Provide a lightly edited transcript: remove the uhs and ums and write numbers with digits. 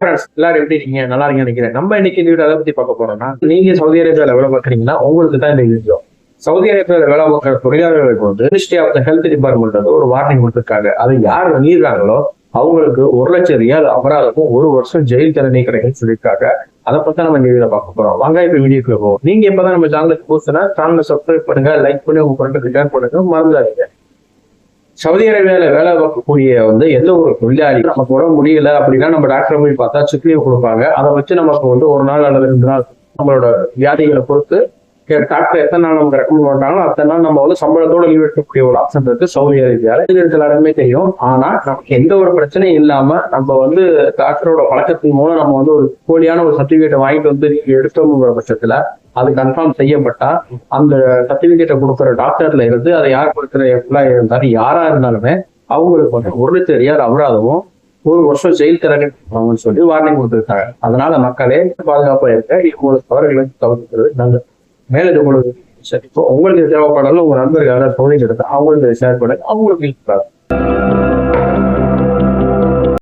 எல்லாரும் எப்படி இருக்கீங்க? நல்லா இருக்கீங்கன்னு நினைக்கிறேன். நம்ம இன்னைக்கு இந்த வீடியோ எதை பத்தி பார்க்க போறோம்னா, நீங்க சவுதி அரேபியால வேலை பார்க்குறீங்கன்னா உங்களுக்கு தான் இந்த வீடியோ. சவுதி அரேபியால வேலை பார்க்குற தொழிலாளர்களுக்கு ministry of the health department வந்து ஒரு வார்னிங் கொடுத்திருக்காங்க. அதை யார் மீறாங்களோ அவங்களுக்கு 1,00,000 ரியால் அபராதமும் 1 வருஷம் ஜெயில் தண்டனை கிடைக்கும்னு சொல்லியிருக்காங்க. அதை பத்தி நம்ம இந்த வீடியோ பார்க்க போறோம். வாங்க இப்ப வீடியோக்குள்ள போவோம். நீங்க இப்பதான் நம்ம சேனலுக்கு புதுசுனா சேனலை சப்ஸ்கிரைப் பண்ணுங்க, லைக் பண்ணி உங்க ஃப்ரெண்டுக்கு ஷேர் பண்ணுங்க, மறந்துடாதீங்க. சவுதி அரேபியால வேலை பார்க்கக்கூடிய எந்த ஒரு தொழிலாளி நமக்கு உடம்பு முடியல அப்படின்னா நம்ம டாக்டரை போய் பார்த்தா சிக் லீவ் கொடுப்பாங்க. அதை வச்சு நமக்கு ஒரு நாள் அல்லது 2 நாள் நம்மளோட வியாதிகளை பொறுத்து டாக்டர் எத்தனை நாள் நமக்கு ரெக்கமெண்ட் பண்றாங்களோ அத்தனை நாள் நம்ம சம்பளத்தோட லீவ் எடுக்கக்கூடிய ஒரு ஆப்ஷன் இருக்கு சவுதி அரேபியால. இது எல்லாருமே தெரியும். ஆனா நமக்கு எந்த ஒரு பிரச்சனையும் இல்லாம நம்ம டாக்டரோட பழக்கத்தின் மூலம் நம்ம ஒரு போலியான ஒரு சர்டிபிகேட்டை வாங்கிட்டு எடுத்தோங்கிற பட்சத்துல அது கன்ஃபார்ம் செய்யப்பட்டா அந்த சர்டிபிகேட்டை கொடுக்குற டாக்டர்ல இருந்து அதை யார் கொடுக்குற எம்ப்ளாயி இருந்தாலும் யாரா இருந்தாலுமே அவங்களுக்கு 1,00,000 ரியால் அபராதமும் 1 வருஷம் ஜெயில் தண்டனை சொல்லி வார்னிங் கொடுத்துருக்காங்க. அதனால மக்களே பாதுகாப்பா இருக்க உங்களுக்கு தவறுகளை தவிர்க்கிறது நல்லது. மேல இது உங்களுக்கு தேவைப்படாலும் உங்க நண்பர்கள் யாராவது சோதனை எடுத்து அவங்களுக்கு ஷேர் பண்ண அவங்களுக்கு